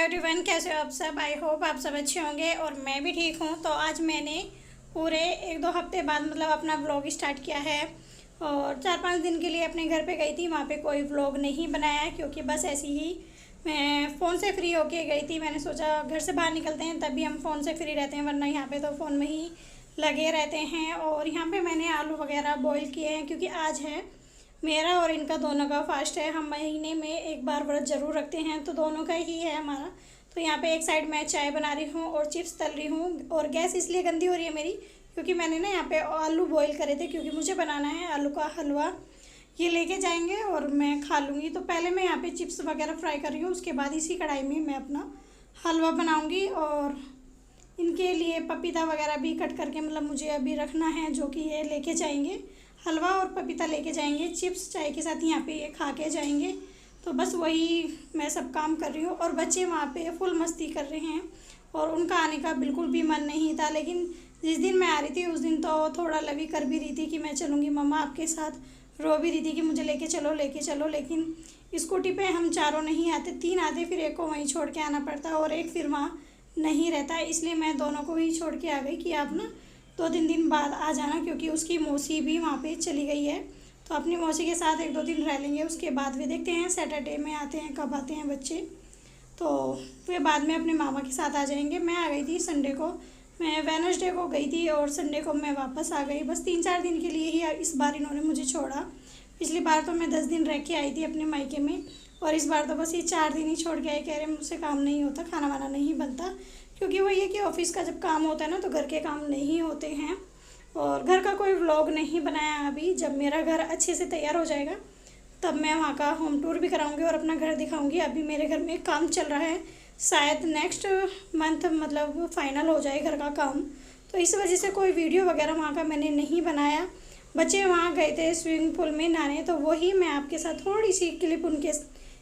Everyone, कैसे हो आप सब। आई होप आप सब अच्छे होंगे और मैं भी ठीक हूँ। तो आज मैंने पूरे 1-2 हफ्ते बाद अपना व्लॉग स्टार्ट किया है और 4-5 दिन के लिए अपने घर पे गई थी। वहाँ पे कोई व्लॉग नहीं बनाया क्योंकि बस ऐसे ही मैं फ़ोन से फ्री होके गई थी। मैंने सोचा घर से बाहर निकलते हैं तभी हम फ़ोन से फ्री रहते हैं, वरना यहाँ पे तो फ़ोन में ही लगे रहते हैं। और यहाँ पे मैंने आलू वगैरह बॉईल किए हैं क्योंकि आज है मेरा और इनका दोनों का फास्ट है। हम महीने में एक बार व्रत ज़रूर रखते हैं, तो दोनों का ही है हमारा। तो यहाँ पे एक साइड मैं चाय बना रही हूँ और चिप्स तल रही हूँ। और गैस इसलिए गंदी हो रही है मेरी क्योंकि मैंने ना यहाँ पे आलू बॉईल करे थे, क्योंकि मुझे बनाना है आलू का हलवा। ये लेके जाएंगे और मैं खा लूँगी। तो पहले मैं यहाँ पे चिप्स वगैरह फ्राई कर रही हूँ, उसके बाद इसी कढ़ाई में मैं अपना हलवा बनाऊँगी। और इनके लिए पपीता वगैरह भी कट करके मुझे अभी रखना है, जो कि ये लेके जाएंगे। हलवा और पपीता लेके जाएंगे, चिप्स चाय के साथ यहाँ पे ये खा के जाएंगे। तो बस वही मैं सब काम कर रही हूँ और बच्चे वहाँ पे फुल मस्ती कर रहे हैं और उनका आने का बिल्कुल भी मन नहीं था। लेकिन जिस दिन मैं आ रही थी उस दिन तो थोड़ा लवी कर भी रही थी कि मैं चलूँगी मम्मा आपके साथ, रो भी रही थी कि मुझे लेके चलो लेके चलो। लेकिन स्कूटी पे हम चारों नहीं आते, 3 आते, फिर एक को वहीं छोड़ के आना पड़ता और एक फिर वहाँ नहीं रहता। इसलिए मैं दोनों को ही छोड़ के आ गई कि आप ना 2-3 दिन बाद आ जाना, क्योंकि उसकी मौसी भी वहाँ पे चली गई है। तो अपनी मौसी के साथ 1-2 दिन रह लेंगे, उसके बाद वे देखते हैं सैटरडे में आते हैं, कब आते हैं बच्चे। तो वे बाद में अपने मामा के साथ आ जाएंगे। मैं आ गई थी संडे को, मैं वेडनेसडे को गई थी और संडे को मैं वापस आ गई। बस 3-4 दिन के लिए ही इस बार इन्होंने मुझे छोड़ा। पिछली बार तो मैं 10 दिन रह के आई थी अपने मायके में, और इस बार तो बस ये 4 दिन ही छोड़ के आए। कह रहे मुझसे काम नहीं होता, खाना वाना नहीं बनता, क्योंकि वो ये कि ऑफिस का जब काम होता है ना तो घर के काम नहीं होते हैं। और घर का कोई व्लॉग नहीं बनाया अभी। जब मेरा घर अच्छे से तैयार हो जाएगा तब मैं वहाँ का होम टूर भी कराऊंगी और अपना घर दिखाऊंगी। अभी मेरे घर में काम चल रहा है, शायद नेक्स्ट मंथ फाइनल हो जाए घर का काम। तो इस वजह से कोई वीडियो वगैरह वहाँ का मैंने नहीं बनाया। बच्चे वहाँ गए थे स्विमिंग पूल में नहाने, तो वही मैं आपके साथ थोड़ी सी क्लिप उनके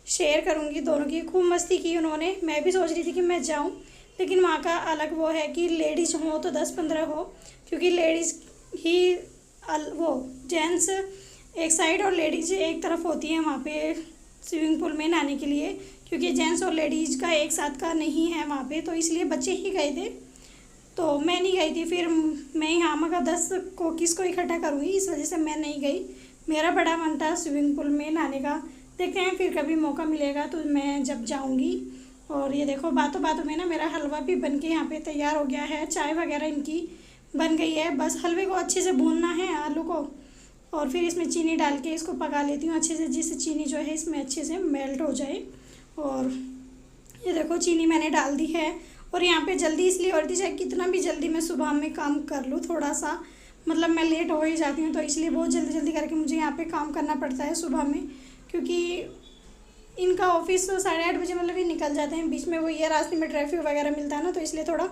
शेयर करूँगी। दोनों की खूब मस्ती की उन्होंने। मैं भी सोच रही थी कि मैं जाऊँ, लेकिन वहाँ का अलग वो है कि लेडीज़ हो तो 10-15 हो, क्योंकि लेडीज़ ही वो जेंट्स एक साइड और लेडीज़ एक तरफ होती हैं वहाँ पे स्विमिंग पूल में नहाने के लिए, क्योंकि जेंट्स और लेडीज़ का एक साथ का नहीं है वहाँ पे। तो इसलिए बच्चे ही गए थे, तो मैं नहीं गई थी। फिर मैं यहाँ मगर 10 को किसको इकट्ठा करूँगी, इस वजह से मैं नहीं गई। मेरा बड़ा मन था स्विमिंग पूल में नहाने का, देखते हैं फिर कभी मौका मिलेगा तो मैं जब जाऊँगी। और ये देखो बातों बातों में ना मेरा हलवा भी बन के यहाँ पे तैयार हो गया है। चाय वगैरह इनकी बन गई है, बस हलवे को अच्छे से भूनना है आलू को, और फिर इसमें चीनी डाल के इसको पका लेती हूँ अच्छे से, जिससे चीनी जो है इसमें अच्छे से मेल्ट हो जाए। और ये देखो चीनी मैंने डाल दी है। और यहाँ पे जल्दी इसलिए होती है, चाहे कितना भी जल्दी मैं सुबह में काम कर लूँ, थोड़ा सा मैं लेट हो ही जाती हूँ, तो इसलिए बहुत जल्दी जल्दी करके मुझे यहाँ पे काम करना पड़ता है सुबह में। क्योंकि इनका ऑफिस 8:30 बजे ये निकल जाते हैं, बीच में वो ये रास्ते में ट्रैफिक वगैरह मिलता है ना, तो इसलिए थोड़ा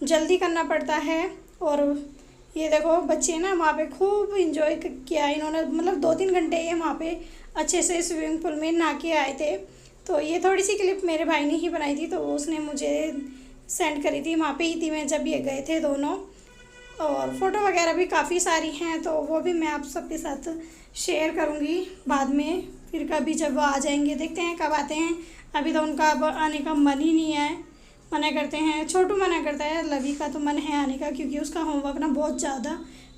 जल्दी करना पड़ता है। और ये देखो बच्चे ना वहाँ पे खूब इंजॉय किया इन्होंने, 2-3 घंटे ये वहाँ पे अच्छे से स्विमिंग पूल में नहा के आए थे। तो ये थोड़ी सी क्लिप मेरे भाई ने ही बनाई थी, तो उसने मुझे सेंड करी थी। वहाँ पे ही थी मैं जब ये गए थे दोनों। और फ़ोटो वगैरह भी काफ़ी सारी हैं, तो वो भी मैं आप सबके साथ शेयर करूँगी बाद में, फिर कभी जब वो आ जाएंगे। देखते हैं कब आते हैं। अभी तो उनका अब आने का मन ही नहीं है, मना करते हैं। छोटू मना करता है, लवी का तो मन है आने का, क्योंकि उसका होमवर्क ना बहुत ज़्यादा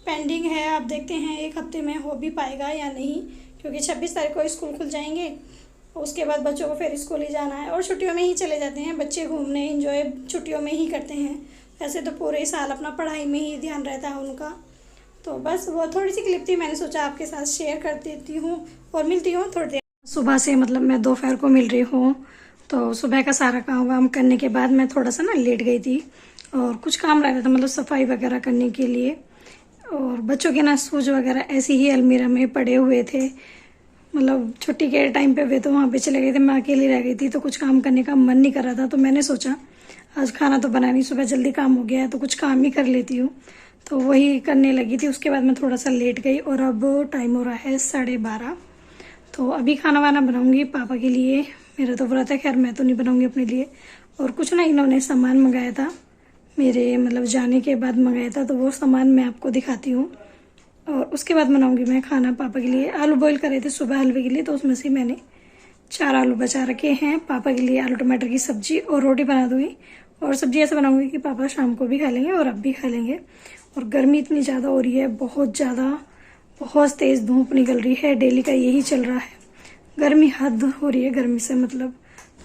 पेंडिंग है। अब देखते हैं 1 हफ्ते में हो भी पाएगा या नहीं, क्योंकि 26 तारीख को स्कूल खुल जाएंगे। उसके बाद बच्चों को फिर स्कूल ही जाना है, और छुट्टियों में ही चले जाते हैं बच्चे घूमने, एंजॉय छुट्टियों में ही करते हैं। वैसे तो पूरे साल अपना पढ़ाई में ही ध्यान रहता है उनका। तो बस वो थोड़ी सी क्लिप थी, मैंने सोचा आपके साथ शेयर कर देती हूँ। और मिलती हूँ थोड़ी देर सुबह से, मैं दोपहर को मिल रही हूँ। तो सुबह का सारा काम वाम करने के बाद मैं थोड़ा सा ना लेट गई थी, और कुछ काम रह रहा था सफाई वगैरह करने के लिए। और बच्चों के ना शूज वगैरह ऐसे ही अलमीरा में पड़े हुए थे, छुट्टी के टाइम पे वे तो वहाँ पे चले गए थे, मैं अकेली रह गई थी, तो कुछ काम करने का मन नहीं कर रहा था। तो मैंने सोचा आज खाना तो बना नहीं, सुबह जल्दी काम हो गया है तो कुछ काम ही कर लेती हूँ, तो वही करने लगी थी। उसके बाद मैं थोड़ा सा लेट गई और अब टाइम हो रहा है 12:30। तो अभी खाना वाना बनाऊँगी पापा के लिए, मेरा तो व्रत है, खैर मैं तो नहीं बनाऊँगी अपने लिए। और कुछ ना इन्होंने सामान मंगाया था मेरे जाने के बाद मंगाया था, तो वो सामान मैं आपको दिखाती हूँ। और उसके बाद बनाऊँगी मैं खाना पापा के लिए। आलू बॉईल करे थे सुबह हलवे के लिए, तो उसमें से मैंने 4 आलू बचा रखे हैं। पापा के लिए आलू टमाटर की सब्जी और रोटी बना दूंगी। और सब्जी ऐसे बनाऊंगी कि पापा शाम को भी खा लेंगे और अब भी खा लेंगे। और गर्मी इतनी ज़्यादा हो रही है, बहुत ज़्यादा, बहुत तेज़ धूप निकल रही है। डेली का यही चल रहा है, गर्मी हद हो रही है गर्मी से। मतलब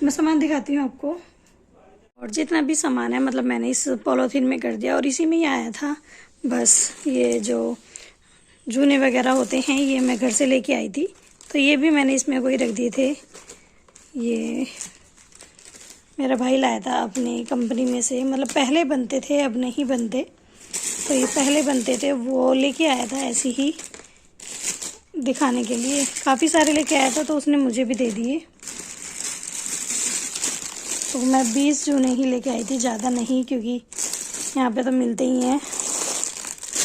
मैं सामान दिखाती हूँ आपको। और जितना भी सामान है मतलब मैंने इस पॉलीथीन में कर दिया और इसी में ही आया था। बस ये जो जूने वगैरह होते हैं ये मैं घर से लेके आई थी, तो ये भी मैंने इसमें कोई रख दिए थे। ये मेरा भाई लाया था अपनी कंपनी में से, मतलब पहले बनते थे अब नहीं बनते, तो ये पहले बनते थे, वो लेके आया था ऐसे ही दिखाने के लिए। काफ़ी सारे लेके आया था तो उसने मुझे भी दे दिए। तो मैं 20 जूने ही लेके आई थी, ज़्यादा नहीं, क्योंकि यहाँ पे तो मिलते ही हैं।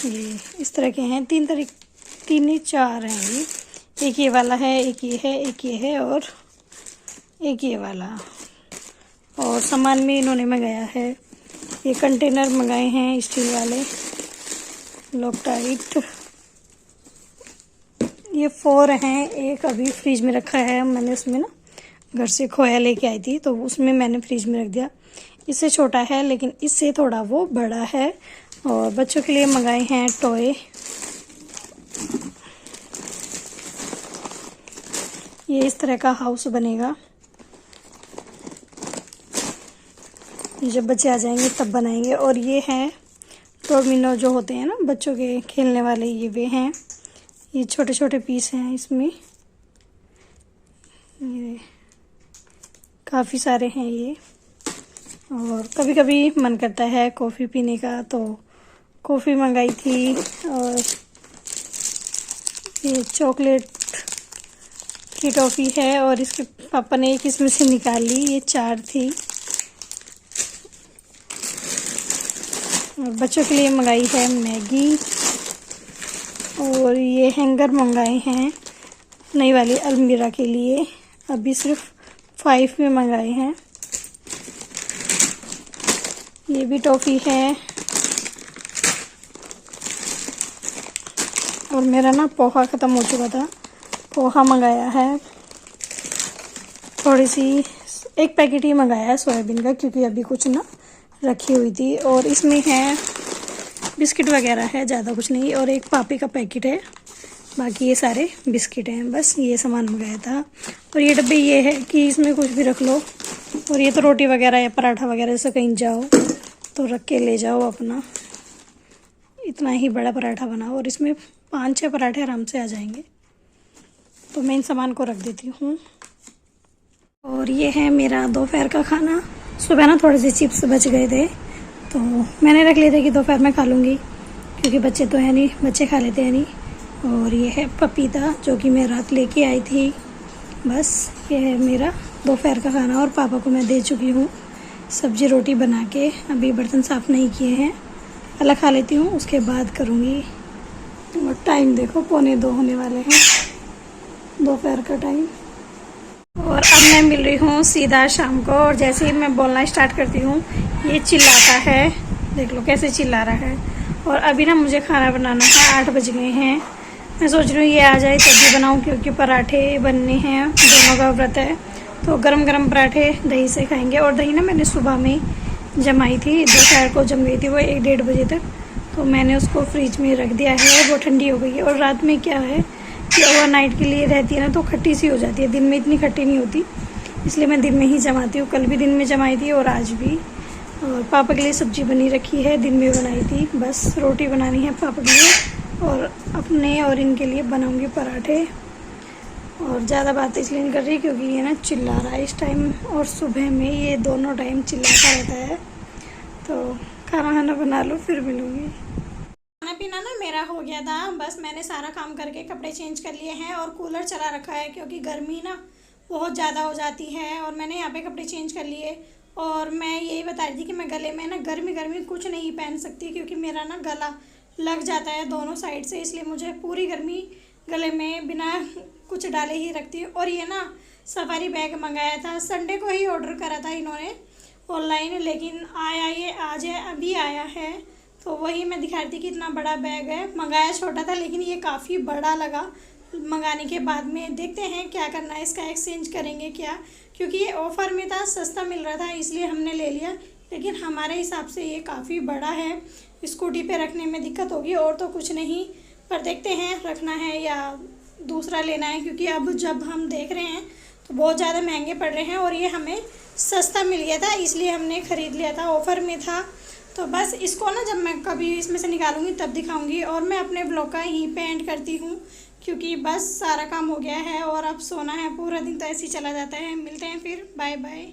ये इस तरह के हैं, 3 नहीं 4 हैं ये। एक ये वाला है, एक ये है, एक ये है और एक ये वाला। और सामान में इन्होंने मंगाया है, ये कंटेनर मंगाए हैं स्टील वाले लॉकटाइट। ये 4 हैं, एक अभी फ्रिज में रखा है। मैंने उसमें ना घर से खोया लेके आई थी तो उसमें मैंने फ्रिज में रख दिया। इससे छोटा है लेकिन इससे थोड़ा वो बड़ा है। और बच्चों के लिए मंगाए हैं टॉय। ये इस तरह का हाउस बनेगा, ये जब बच्चे आ जाएंगे तब बनाएंगे। और ये है डोमिनो जो होते हैं ना बच्चों के खेलने वाले, ये वे हैं। ये छोटे छोटे पीस हैं इसमें, ये काफ़ी सारे हैं ये। और कभी कभी मन करता है कॉफ़ी पीने का तो कॉफ़ी मंगाई थी। और ये चॉकलेट की टॉफ़ी है और इसके पापा ने एक इसमें से निकाल ली, ये 4 थी। और बच्चों के लिए मंगाई है मैगी। और ये हैंगर मंगाए हैं नई वाली अलमीरा के लिए, अभी सिर्फ 5 में मंगाए हैं। ये भी टॉफ़ी है। और मेरा ना पोहा ख़त्म हो चुका था, पोहा मंगाया है थोड़ी सी, 1 पैकेट ही मंगाया है सोयाबीन का, क्योंकि अभी कुछ ना रखी हुई थी। और इसमें है बिस्किट वगैरह है, ज़्यादा कुछ नहीं। और एक पापी का पैकेट है, बाकी ये सारे बिस्किट हैं। बस ये सामान मंगाया था। और ये डब्बे ये है कि इसमें कुछ भी रख लो। और ये तो रोटी वगैरह या पराठा वगैरह से कहीं जाओ तो रख के ले जाओ अपना। इतना ही बड़ा पराठा बना और इसमें 5-6 पराठे आराम से आ जाएंगे। तो मैं इन सामान को रख देती हूँ। और ये है मेरा दोपहर का खाना। सुबह ना थोड़े से चिप्स बच गए थे तो मैंने रख लिए थे कि दोपहर में खा लूँगी, क्योंकि बच्चे तो है नहीं, बच्चे खा लेते हैं नहीं। और ये है पपीता जो कि मैं रात लेके आई थी। बस ये है मेरा दोपहर का खाना। और पापा को मैं दे चुकी हूँ सब्जी रोटी बना के, अभी बर्तन साफ़ नहीं किए हैं, पहले खा लेती हूँ उसके बाद करूँगी। और टाइम देखो 1:45 होने वाले हैं, दोपहर का टाइम। और अब मैं मिल रही हूँ सीधा शाम को। और जैसे ही मैं बोलना स्टार्ट करती हूँ ये चिल्लाता है, देख लो कैसे चिल्ला रहा है। और अभी ना मुझे खाना बनाना है, 8 बज गए हैं। मैं सोच रही हूँ ये आ जाए तब भी बनाऊँ, क्योंकि पराठे बनने हैं, दोनों का व्रत है। तो गरम गरम पराठे दही से खाएंगे। और दही ना मैंने सुबह में जमाई थी, दोपहर को जम गई थी वो 1-1:30 बजे तक, तो मैंने उसको फ्रिज में रख दिया है और वो ठंडी हो गई है। और रात में क्या है कि ओवरनाइट के लिए रहती है ना तो खट्टी सी हो जाती है, दिन में इतनी खट्टी नहीं होती, इसलिए मैं दिन में ही जमाती हूँ। कल भी दिन में जमाई थी और आज भी। और पापा के लिए सब्जी बनी रखी है, दिन में बनाई थी। बस रोटी बनानी है पापा के लिए और अपने और इनके लिए बनाऊंगी पराठे। और ज़्यादा बात इसलिए नहीं कर रही क्योंकि ये ना चिल्ला रहा है इस टाइम, और सुबह में ये दोनों टाइम चिल्लाता रहता है। तो खाना बना लो फिर मिलूँगी। खाना पीना ना मेरा हो गया था, बस मैंने सारा काम करके कपड़े चेंज कर लिए हैं और कूलर चला रखा है क्योंकि गर्मी ना बहुत ज़्यादा हो जाती है। और मैंने यहाँ पे कपड़े चेंज कर लिए। और मैं यही बता रही थी कि मैं गले में ना गर्मी कुछ नहीं पहन सकती, क्योंकि मेरा ना गला लग जाता है दोनों साइड से, इसलिए मुझे पूरी गर्मी गले में बिना कुछ डाले ही रखती हूँ। और ये ना सफारी बैग मंगाया था, संडे को ही ऑर्डर करा था इन्होंने ऑनलाइन, लेकिन आया ये आज है, अभी आया है। तो वही मैं दिखा रही थी कि इतना बड़ा बैग है, मंगाया छोटा था लेकिन ये काफ़ी बड़ा लगा, मंगाने के बाद में देखते हैं क्या करना है, इसका एक्सचेंज करेंगे क्या, क्योंकि ये ऑफ़र में था, सस्ता मिल रहा था इसलिए हमने ले लिया। लेकिन हमारे हिसाब से ये काफ़ी बड़ा है, स्कूटी पे रखने में दिक्कत होगी और तो कुछ नहीं। पर देखते हैं रखना है या दूसरा लेना है, क्योंकि अब जब हम देख रहे हैं तो बहुत ज़्यादा महंगे पड़ रहे हैं और ये हमें सस्ता मिल गया था इसलिए हमने ख़रीद लिया था, ऑफ़र में था। तो बस इसको ना जब मैं कभी इसमें से निकालूंगी तब दिखाऊंगी। और मैं अपने ब्लॉग का यहीं पे एंड करती हूँ, क्योंकि बस सारा काम हो गया है और अब सोना है। पूरा दिन तो ऐसे ही चला जाता है। मिलते हैं फिर, बाय बाय।